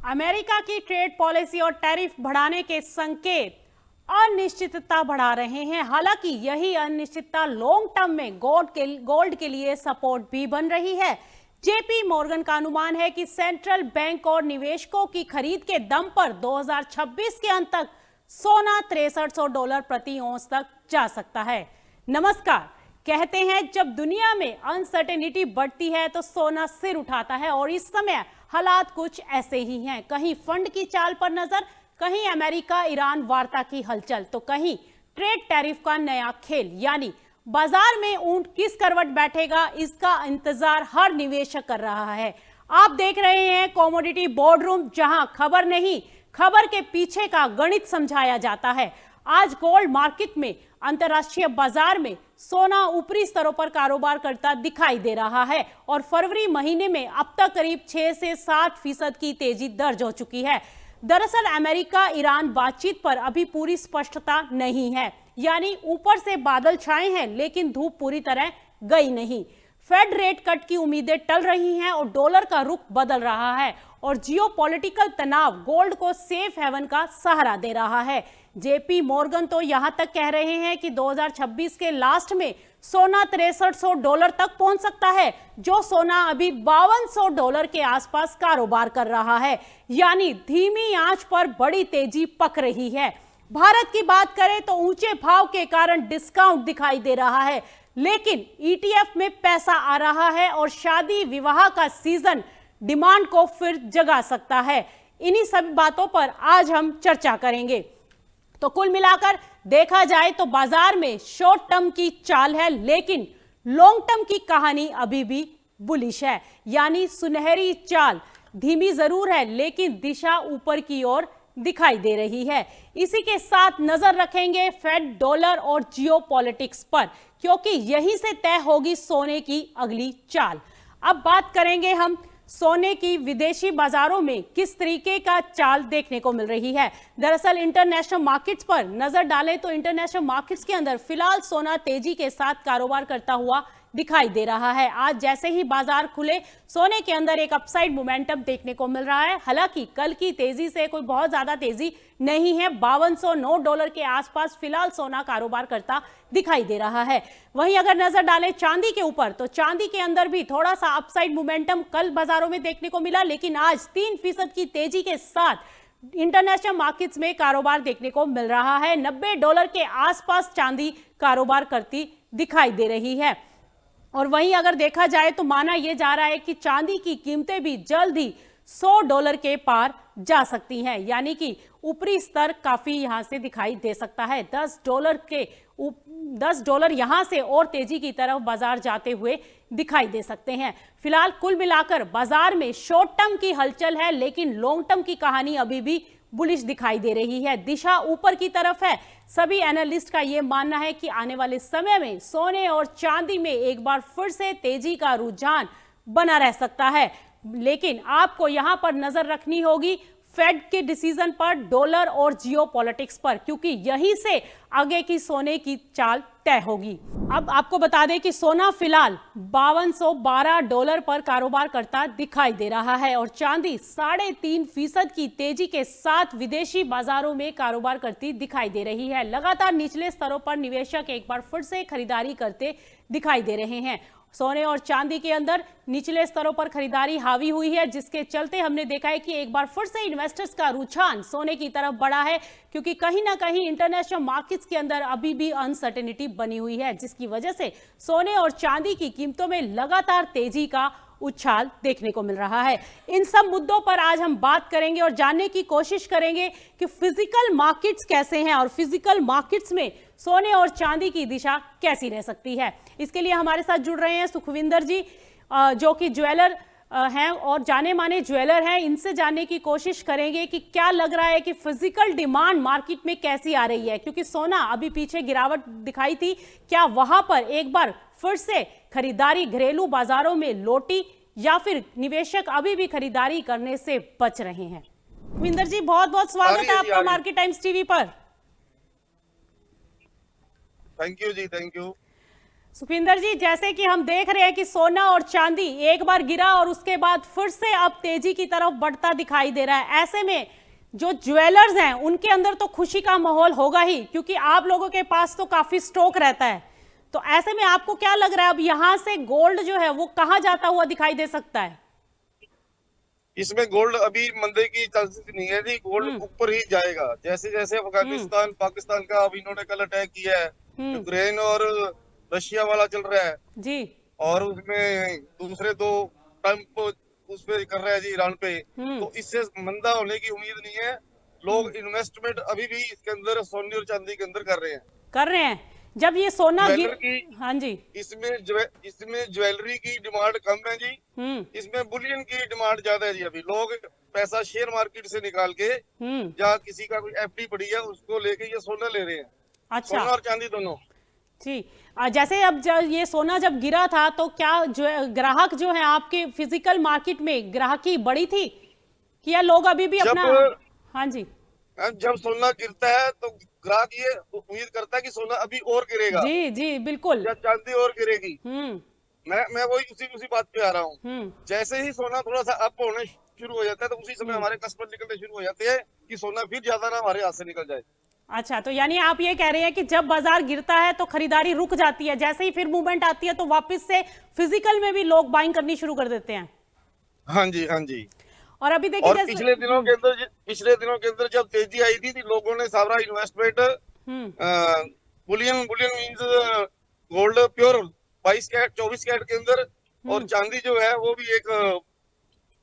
America की trade policy और tariff बढ़ाने के संकेत अनिश्चितता बढ़ा रहे हैं। हालांकि यही अनिश्चितता लॉन्ग टर्म में गोल्ड के लिए सपोर्ट भी बन रही है। जेपी मॉर्गन का अनुमान है कि सेंट्रल बैंक और निवेशकों की खरीद के दम पर 2026 के अंत तक सोना $6300 प्रति औंस तक जा सकता है। नमस्कार। कहते हैं जब दुनिया में अनसर्टेनिटी बढ़ती है तो सोना सिर उठाता है और इस समय हालात कुछ ऐसे ही हैं। कहीं फंड की चाल पर नजर, कहीं अमेरिका ईरान वार्ता की हलचल, तो कहीं ट्रेड टैरिफ का नया खेल। यानी बाजार में ऊंट किस करवट बैठेगा, इसका इंतजार हर निवेशक कर रहा है। आप देख रहे हैं कमोडिटी बोर्डरूम, जहां खबर नहीं, खबर के पीछे का गणित समझाया जाता है। आज गोल्ड मार्केट में, अंतर्राष्ट्रीय बाजार में सोना ऊपरी स्तरों पर कारोबार करता दिखाई दे रहा है और फरवरी महीने में अब तक करीब 6 से 7% की तेजी दर्ज हो चुकी है। दरअसल अमेरिका ईरान बातचीत पर अभी पूरी स्पष्टता नहीं है, यानी ऊपर से बादल छाए हैं लेकिन धूप पूरी तरह गई नहीं। फेड रेट कट की उम्मीदें टल रही हैं और डॉलर का रुख बदल रहा है और जियोपॉलिटिकल तनाव गोल्ड को सेफ हेवन का सहारा दे रहा है। जेपी मॉर्गन तो यहां तक कह रहे हैं कि 2026 के लास्ट में सोना $6300 तक पहुंच सकता है, जो सोना अभी $5200 के आसपास कारोबार कर रहा है। यानी धीमी आंच पर बड़ी तेजी पक रही है। भारत की बात करें तो ऊंचे भाव के कारण डिस्काउंट दिखाई दे रहा है, लेकिन ईटीएफ में पैसा आ रहा है और शादी विवाह का सीजन डिमांड को फिर जगा सकता है। इन्हीं सभी बातों पर आज हम चर्चा करेंगे। तो कुल मिलाकर देखा जाए तो बाजार में शॉर्ट टर्म की चाल है, लेकिन लॉन्ग टर्म की कहानी अभी भी बुलिश है। यानी सुनहरी चाल धीमी जरूर है, लेकिन दिशा ऊपर की ओर दिखाई दे रही है। इसी के साथ नजर रखेंगे फेड, डॉलर और जियोपॉलिटिक्स पर, क्योंकि यहीं से तय होगी सोने की अगली चाल। अब बात करेंगे हम सोने की विदेशी बाजारों में किस तरीके का चाल देखने को मिल रही है। दरअसल इंटरनेशनल मार्केट्स पर नजर डालें तो इंटरनेशनल मार्केट्स के अंदर फिलहाल सोना तेजी के साथ कारोबार करता हुआ दिखाई दे रहा है। आज जैसे ही बाजार खुले, सोने के अंदर एक अपसाइड मोमेंटम देखने को मिल रहा है। हालांकि कल की तेजी से कोई बहुत ज्यादा तेजी नहीं है। $5209 के आसपास फिलहाल सोना कारोबार करता दिखाई दे रहा है। वहीं अगर नजर डालें चांदी के ऊपर, तो चांदी के अंदर भी थोड़ा सा अपसाइड मोमेंटम कल बाजारों में देखने को मिला, लेकिन आज 3% की तेजी के साथ इंटरनेशनल मार्केट्स में कारोबार देखने को मिल रहा है। $90 के आसपास चांदी कारोबार करती दिखाई दे रही है। और वहीं अगर देखा जाए तो माना यह जा रहा है कि चांदी की कीमतें भी जल्द ही $100 के पार जा सकती हैं। यानी कि ऊपरी स्तर काफी यहां से दिखाई दे सकता है। $10 यहां से और तेजी की तरफ बाजार जाते हुए दिखाई दे सकते हैं। फिलहाल कुल मिलाकर बाजार में शॉर्ट टर्म की हलचल है, लेकिन लॉन्ग टर्म की कहानी अभी भी बुलिश दिखाई दे रही है। दिशा ऊपर की तरफ है। सभी एनालिस्ट का यह मानना है कि आने वाले समय में सोने और चांदी में एक बार फिर से तेजी का रुझान बना रह सकता है, लेकिन आपको यहां पर नजर रखनी होगी फेड के डिसीजन पर, डॉलर और जियोपॉलिटिक्स पर, क्योंकि यहीं से आगे की सोने की चाल तय होगी। अब आपको बता दें कि सोना फिलहाल $5212 पर कारोबार करता दिखाई दे रहा है और चांदी 3.5% की तेजी के साथ विदेशी बाजारों में कारोबार करती दिखाई दे रही है। लगातार निचले स्तरों पर निवेशक एक बार फिर से खरीदारी करते दिखाई दे रहे हैं। सोने और चांदी के अंदर निचले स्तरों पर खरीदारी हावी हुई है, जिसके चलते हमने देखा है कि एक बार फिर से इन्वेस्टर्स का रुझान सोने की तरफ बढ़ा है, क्योंकि कहीं ना कहीं इंटरनेशनल मार्केट्स के अंदर अभी भी अनसर्टेनिटी बनी हुई है, जिसकी वजह से सोने और चांदी की कीमतों में लगातार तेजी का उछाल देखने को मिल रहा है। इन सब मुद्दों पर आज हम बात करेंगे और जानने की कोशिश करेंगे कि फिजिकल मार्केट्स कैसे हैं और फिजिकल मार्केट्स में सोने और चांदी की दिशा कैसी रह सकती है। इसके लिए हमारे साथ जुड़ रहे हैं सुखविंदर जी, जो कि ज्वेलर हैं और जाने माने ज्वेलर हैं। इनसे जानने की कोशिश करेंगे कि क्या लग रहा है कि फिजिकल डिमांड मार्केट में कैसी आ रही है, क्योंकि सोना अभी पीछे गिरावट दिखाई थी, क्या वहां पर एक बार फिर से खरीदारी घरेलू बाजारों में लौटी या फिर निवेशक अभी भी खरीदारी करने से बच रहे हैं? सुखविंदर जी, बहुत बहुत स्वागत है आपका मार्केट टाइम्स टीवी पर। थैंक यू जी, थैंक यू। सुखविंदर जी, जैसे कि हम देख रहे हैं कि सोना और चांदी एक बार गिरा और उसके बाद फिर से अब तेजी की तरफ बढ़ता दिखाई दे रहा है। ऐसे में जो ज्वेलर्स हैं उनके अंदर तो खुशी का माहौल होगा ही, क्योंकि आप लोगों के पास तो काफी स्टॉक रहता है। तो ऐसे में आपको क्या लग रहा है, अब यहां से गोल्ड जो है वो कहां जाता हुआ दिखाई दे सकता है? इसमें गोल्ड अभी मंदे की चांसेस नहीं है जी। गोल्ड ऊपर ही जाएगा। जैसे जैसे अफगानिस्तान पाकिस्तान का अब इन्होंने कल अटैक किया है, यूक्रेन और रशिया वाला चल रहा है जी। और उसमें दूसरे दो ट्रम्प उस पे कर रहा है जी, ईरान पे। तो इससे मंदा होने की उम्मीद नहीं है। लोग इन्वेस्टमेंट अभी भी इसके अंदर सोने और चांदी के अंदर कर रहे हैं। जब ये सोना ज्वेलर की हाँ जी। इसमें ज्वेलरी की डिमांड कम है जी। इसमें बुलियन की डिमांड ज्यादा है जी। अभी लोग पैसा शेयर मार्केट से निकाल के या किसी का कोई एफडी पड़ी है उसको लेके ये सोना ले रहे हैं। अच्छा। सोना और चांदी दोनों जी। जैसे अब ये सोना जब गिरा था तो क्या जो ग्राहक जो है आपके फिजिकल मार्केट में ग्राहकी बढ़ी थी, कि या लोग अभी भी अपना? हाँ जी। जब सोना गिरता है तो ग्राहक ये उम्मीद करता है कि सोना अभी और गिरेगा। जी जी बिल्कुल। या चांदी और गिरेगी। मैं वही उसी बात पे आ रहा हूँ। जैसे ही सोना थोड़ा सा अप होने शुरू हो जाता है तो उसी समय हमारे कस्टमर निकलने शुरू हो जाते हैं कि सोना फिर ज्यादा ना हमारे हाथ से निकल जाए। अच्छा, तो यानी आप ये कह रहे हैं कि जब बाजार गिरता है तो खरीदारी रुक जाती है, जैसे ही फिर मूवमेंट आती है तो वापस से फिजिकल में भी लोग बाइंग करनी शुरू कर देते हैं। हाँ जी, हाँ जी। और अभी देखिए, और पिछले दिनों के अंदर जब तेजी आई थी लोगों ने सारा investment bullion means gold pure 22 carat 24 carat के अंदर, और चांदी जो है वो भी एक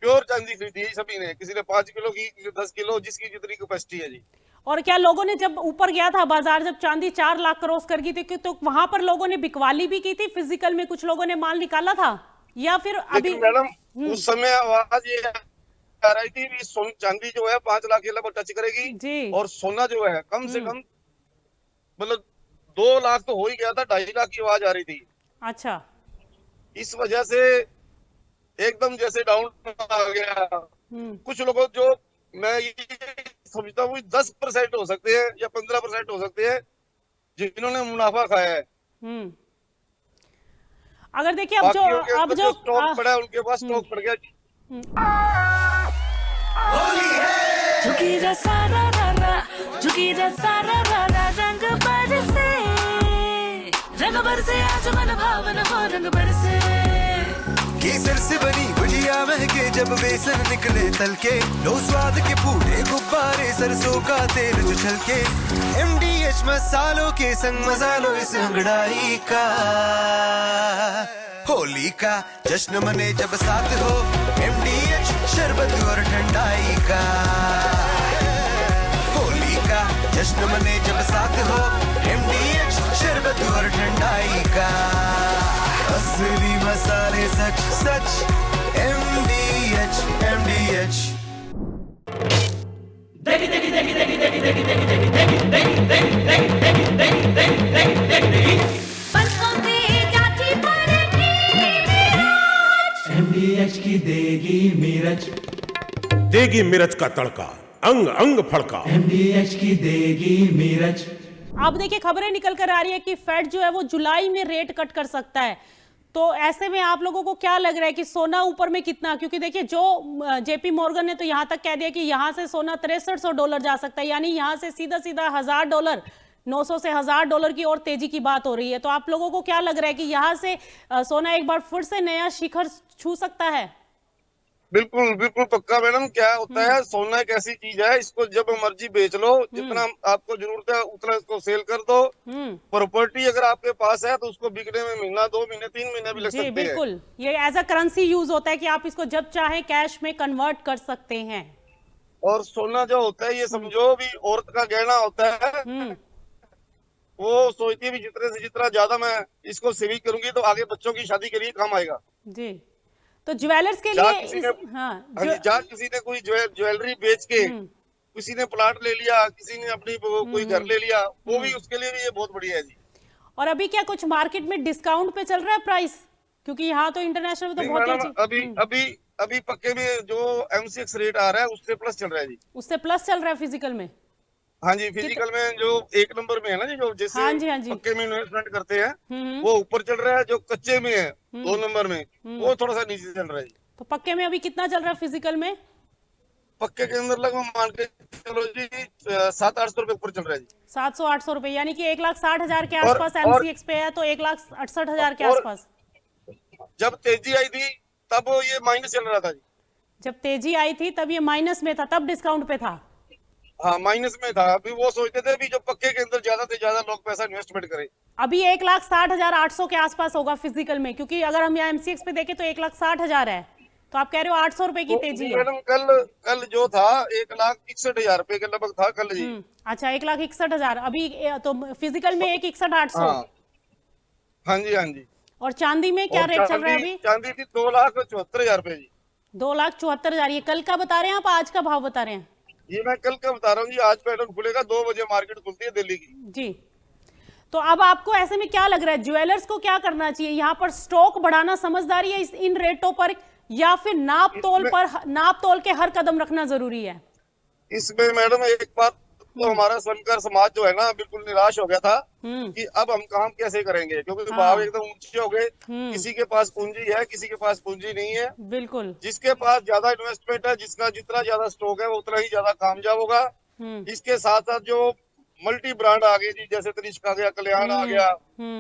प्योर चांदी खरीदी है सभी ने। किसी ने 5 किलो की, 10 किलो, जिसकी जितनी कैपेसिटी है जी। और क्या लोगों ने जब ऊपर गया था बाजार, जब चांदी 4 लाख क्रॉस कर गई थी, तो वहां पर लोगों ने बिकवाली भी की थी, फिजिकल में कुछ लोगों ने माल निकाला था, या फिर अभी? मैडम उस समय आवाज ये आ रही थी कि चांदी जो है 5 लाख के लेवल टच करेगी जी। और सोना जो है कम से कम मतलब 2 लाख तो हो ही गया था, 2.5 लाख की आवाज आ रही थी। अच्छा। इस वजह से एकदम जैसे डाउन आ गया। कुछ लोगों जो मैं ये समझता हूँ 10% हो सकते हैं या 15% हो सकते हैं जिन्होंने मुनाफा खाया है। अगर देखिए अब जो स्टॉक पड़ा है उनके पास स्टॉक पड़ गया। झुकी सारा रंग बरसे आज मन भावन हो रंग बरसे। केसर से बनी गुजिया महके जब बेसन निकले तलके, लो स्वाद के पूरे गुब्बारे सरसों का तेल जो छलके। MDH मसालों के संग मजा लो इस अंगड़ाई का। होली का जश्न मने जब साथ हो, MDH शरबत और ठंडाई का। होली का जश्न मने जब साथ हो, MDH शरबत और ठंडाई का। असली मसाले सच सच MDH। MDH की देगी मिर्च, देगी मिर्च का तड़का, अंग अंग फड़का। MDH की देगी मिर्च। अब देखिए खबरें निकल कर आ रही है कि फेड जो है वो जुलाई में रेट कट कर सकता है। तो ऐसे में आप लोगों को क्या लग रहा है कि सोना ऊपर में कितना? क्योंकि देखिए जो जेपी मॉर्गन ने तो यहां तक कह दिया कि यहां से सोना $6300 जा सकता है, यानी यहां से सीधा सीधा $1000, 900 से $1000 की और तेजी की बात हो रही है। तो आप लोगों को क्या लग रहा है कि यहां से सोना एक बार फिर से नया शिखर छू सकता है? बिल्कुल बिल्कुल पक्का मैडम। क्या होता है, सोना एक ऐसी चीज है, इसको जब मर्जी बेच लो, जितना आपको जरूरत है उतना इसको सेल कर दो। प्रॉपर्टी अगर आपके पास है तो उसको बिकने में महीना, 2 महीने, 3 महीने भी लग सकते हैं। बिल्कुल, ये एज अ करेंसी यूज होता है कि आप इसको जब चाहे कैश में कन्वर्ट कर सकते हैं। और सोना जो होता है ये समझो भी औरत का गहना होता है। वो सोचती है भी जितने से जितना ज्यादा मैं इसको सेविंग करूंगी तो आगे बच्चों की शादी के लिए काम आएगा जी। तो ज्वेलर्स के लिए जहाँ किसी ने कोई ज्वेलरी बेच के किसी ने प्लाट ले लिया, किसी ने अपनी कोई घर ले लिया, वो भी उसके लिए भी ये बहुत बढ़िया है जी। और अभी क्या कुछ मार्केट में डिस्काउंट पे चल रहा है प्राइस? क्योंकि यहाँ तो इंटरनेशनल तो बहुत अभी पक्के में जो MCX रेट आ रहा है उससे प्लस चल रहा है जी। उससे प्लस चल रहा है फिजिकल में। हाँ जी, फिजिकल में जो 1 नंबर में है ना जी, जो जैसे हाँ जी, हाँ जी। पक्के में इन्वेस्टमेंट करते हैं हम्म। वो ऊपर चल रहा है, जो कच्चे में है 2 नंबर में वो थोड़ा सा नीचे चल रहा है जी। तो पक्के में अभी कितना चल रहा है फिजिकल में? पक्के के अंदर लगभग मान के चलो जी 700-800 रुपए ऊपर चल रहा है जी। 700-800 रुपए, यानी कि 1,60,000 के और आसपास और एमसीएक्स पे है, तो 1,68,000 के और आसपास। जब तेजी आई थी तब ये माइनस चल रहा था जी। जब तेजी आई थी तब ये माइनस में था, तब डिस्काउंट पे था। हाँ, माइनस में था। अभी वो सोचते थे भी जो पक्के के अंदर ज्यादा से ज्यादा लोग पैसा इन्वेस्टमेंट करें। अभी 1,60,800 के आसपास होगा फिजिकल में, क्योंकि अगर हम यहाँ एमसीएक्स पे देखें तो 1,60,000 है, तो आप कह रहे हो 800 रुपए की तो तेजी है। मैडम कल जो था 1,61,000 रुपए के लगभग था कल जी। अच्छा, 1,61,000 अभी तो फिजिकल में 1,61,800। हाँ हाँ जी, हाँ जी। और चांदी में क्या और रेट चल रहा है अभी? चांदी थी 2,74,000 रुपए जी। 2,74,000। ये कल का बता रहे हैं आप, आज का भाव बता रहे हैं? ये मैं कल का बता रहा हूँ जी। आज पैटर्न खुलेगा 2 बजे, मार्केट खुलती है दिल्ली की जी। तो अब आपको ऐसे में क्या लग रहा है, ज्वेलर्स को क्या करना चाहिए? यहाँ पर स्टॉक बढ़ाना समझदारी है इन रेटों पर, या फिर नाप तोल के हर कदम रखना जरूरी है? इसमें मैडम एक बात तो हमारा स्वर्णकार समाज जो है ना बिल्कुल निराश हो गया था कि अब हम काम कैसे करेंगे, क्योंकि भाव एकदम ऊंचे हो गए। किसी के पास पूंजी है, किसी के पास पूंजी नहीं है। बिल्कुल। जिसके पास ज्यादा इन्वेस्टमेंट है, जिसका जितना ज्यादा स्टॉक है वो उतना ही ज्यादा कामयाब होगा। इसके साथ साथ जो मल्टी ब्रांड आ गए जी, जैसे तनिष्क आ गया, कल्याण आ गया,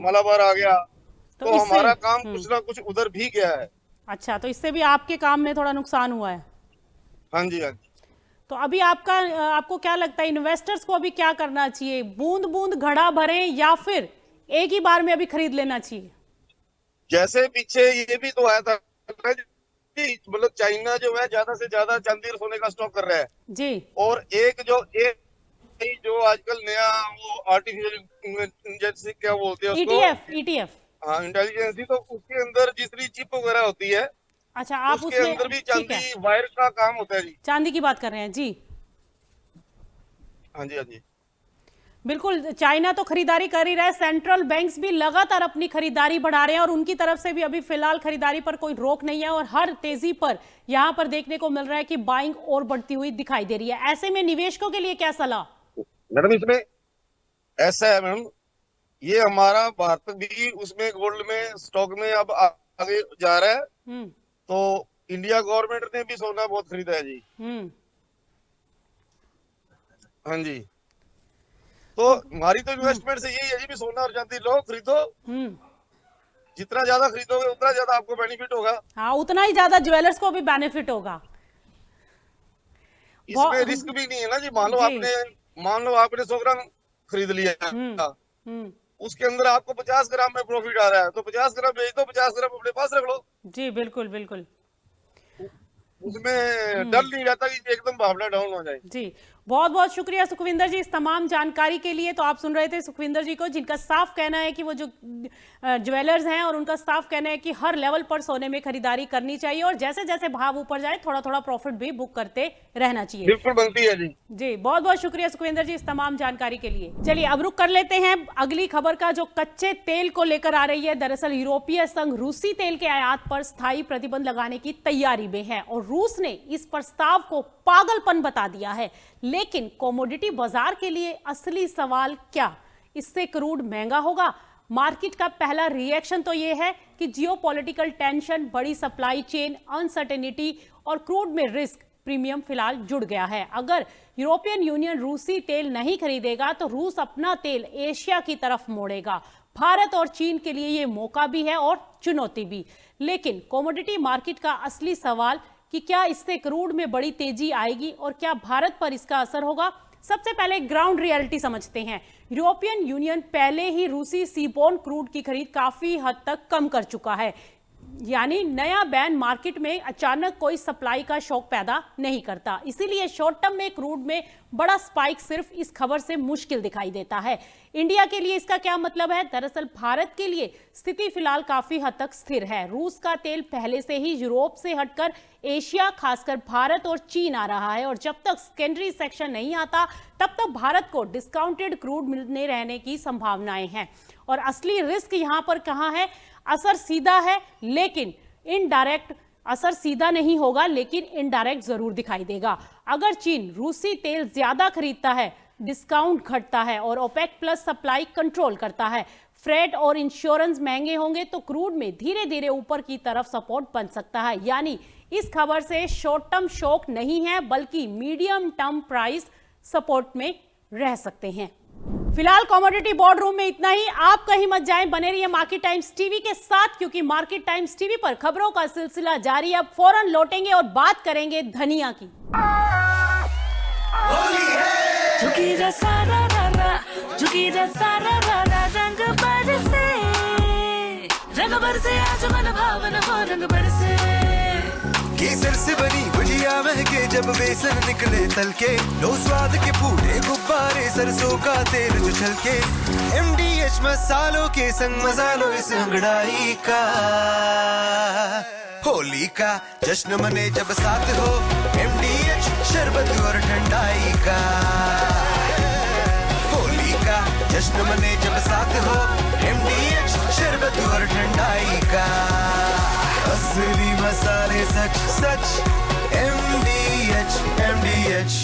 मलाबार आ गया, तो हमारा काम कुछ ना कुछ उधर भी गया है। अच्छा, तो इससे भी आपके काम में थोड़ा नुकसान हुआ है? हाँ जी, हाँ जी। तो अभी आपको क्या लगता है, इन्वेस्टर्स को अभी क्या करना चाहिए? बूंद बूंद घड़ा भरें या फिर एक ही बार में अभी खरीद लेना चाहिए? जैसे पीछे ये भी तो आया था मतलब चाइना जो है ज्यादा से ज्यादा चांदी और सोने का स्टॉक कर रहा है जी। और एक जो आजकल नया वो आर्टिफिशियल इंटेलिजेंस क्या बोलते हैं उसको, ईटीएफ। हाँ, इंटेलिजेंस, तो उसके अंदर जितनी चिप वगैरह होती है अच्छा, आप उसके उसमें अंदर भी ठीक है, चांदी वायर का काम होता है जी। चांदी की बात कर रहे हैं जी। हाँ जी, हाँ जी। बिल्कुल, चाइना तो खरीदारी कर ही रहा है, सेंट्रल बैंक्स भी लगातार अपनी खरीदारी बढ़ा रहे हैं और उनकी तरफ से भी अभी फिलहाल खरीदारी पर कोई रोक नहीं है और हर तेजी पर यहां पर देखने को मिल रहा है कि बाइंग और बढ़ती हुई दिखाई दे रही है। ऐसे में निवेशकों के लिए क्या सलाह? मैडम इसमें ऐसा है मैडम, ये हमारा भारत भी उसमें गोल्ड में स्टॉक में अब आगे जा रहा है। तो इंडिया गवर्नमेंट ने भी सोना बहुत खरीदा है जी। हाँ जी। तो हमारी तो इन्वेस्टमेंट से यही है जी, भी सोना और चांदी लो, खरीदो। जितना ज्यादा खरीदोगे उतना ज्यादा आपको बेनिफिट होगा। हाँ, उतना ही ज्यादा ज्वेलर्स को भी बेनिफिट होगा। इसमें रिस्क भी नहीं है ना जी। मान लो आपने 100 ग्राम खरीद लिया, उसके अंदर आपको 50 ग्राम में प्रॉफिट आ रहा है, तो 50 ग्राम बेच दो, 50 ग्राम अपने पास रख लो। जी बिल्कुल बिल्कुल। उसमें डर नहीं रहता कि एकदम भावना डाउन हो जाए। जी, बहुत बहुत शुक्रिया सुखविंदर जी इस तमाम जानकारी के लिए। तो आप सुन रहे थे सुखविंदर जी को, जिनका साफ कहना है कि वो जो ज्वेलर्स हैं और उनका साफ कहना है कि हर लेवल पर सोने में खरीदारी करनी चाहिए और जैसे जैसे भाव ऊपर जाए थोड़ा थोड़ा प्रॉफिट भी बुक करते रहना चाहिए। बिल्कुल बनती है जी। जी, बहुत बहुत शुक्रिया सुखविंदर जी इस तमाम जानकारी के लिए। चलिए अब रुक कर लेते हैं अगली खबर का, जो कच्चे तेल को लेकर आ रही है। दरअसल यूरोपीय संघ रूसी तेल के आयात पर स्थायी प्रतिबंध लगाने की तैयारी में है और रूस ने इस प्रस्ताव को पागलपन बता दिया है। लेकिन कमोडिटी बाजार के लिए असली सवाल क्या? इससे क्रूड महंगा होगा? मार्केट का पहला रिएक्शन तो यह है कि जियोपॉलिटिकल टेंशन, बड़ी सप्लाई चेन अनसर्टेनिटी और क्रूड में रिस्क प्रीमियम फिलहाल जुड़ गया है। अगर यूरोपियन यूनियन रूसी तेल नहीं खरीदेगा तो रूस अपना तेल एशिया की तरफ मोड़ेगा। भारत और चीन के लिए यह मौका भी है और चुनौती भी। लेकिन कमोडिटी मार्केट का असली सवाल कि क्या इससे क्रूड में बड़ी तेजी आएगी और क्या भारत पर इसका असर होगा? सबसे पहले ग्राउंड रियलिटी समझते हैं। यूरोपियन यूनियन पहले ही रूसी सीबोर्न क्रूड की खरीद काफी हद तक कम कर चुका है, यानी नया बैन मार्केट में अचानक कोई सप्लाई का शॉक पैदा नहीं करता। इसीलिए शॉर्ट टर्म में क्रूड में बड़ा स्पाइक सिर्फ इस खबर से मुश्किल दिखाई देता है। इंडिया के लिए इसका क्या मतलब है? दरअसल भारत के लिए स्थिति फिलहाल काफी हद तक स्थिर है। रूस का तेल पहले से ही यूरोप से हटकर एशिया, खासकर भारत और चीन आ रहा है और जब तक सेकेंडरी सेक्शन नहीं आता तब तक भारत को डिस्काउंटेड क्रूड मिलने रहने की संभावनाएं हैं। और असली रिस्क यहां पर कहां है? असर सीधा है लेकिन इनडायरेक्ट असर सीधा नहीं होगा लेकिन इनडायरेक्ट जरूर दिखाई देगा। अगर चीन रूसी तेल ज्यादा खरीदता है, डिस्काउंट घटता है और ओपेक प्लस सप्लाई कंट्रोल करता है, फ्रेट और इंश्योरेंस महंगे होंगे तो क्रूड में धीरे धीरे ऊपर की तरफ सपोर्ट बन सकता है। यानी इस खबर से शॉर्ट टर्म शॉक नहीं है बल्कि मीडियम टर्म प्राइस सपोर्ट में रह सकते हैं। फिलहाल कमोडिटी बोर्ड रूम में इतना ही। आप कहीं मत जाएं, बने रहिए मार्केट टाइम्स टीवी के साथ क्योंकि मार्केट टाइम्स टीवी पर खबरों का सिलसिला जारी। अब फौरन लौटेंगे और बात करेंगे धनिया की। झुकी रा सारा रा रा, झुकी रा सारा रा रा, रंग बरसे, रंग बरसे आज मन भावन हो, रंग बरसे। केसर से बनी भुजिया महके जब बेसन निकले तलके, लो स्वाद के पूरे गुब्बारे सरसों का तेल जो छलके, MDH मसालों के संग मजा लो इस अंगड़ाई का। होली का जश्न मने जब साथ हो, MDH शरबत और ठंडाई का। होली का जश्न मने जब साथ हो, MDH शरबत और ठंडाई का। असली मसाले सच सच, MDH MDH।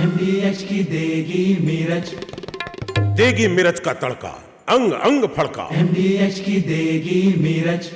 MDH की देगी मिर्च, देगी मिर्च का तड़का, अंग अंग फड़का। MDH की देगी मिर्च।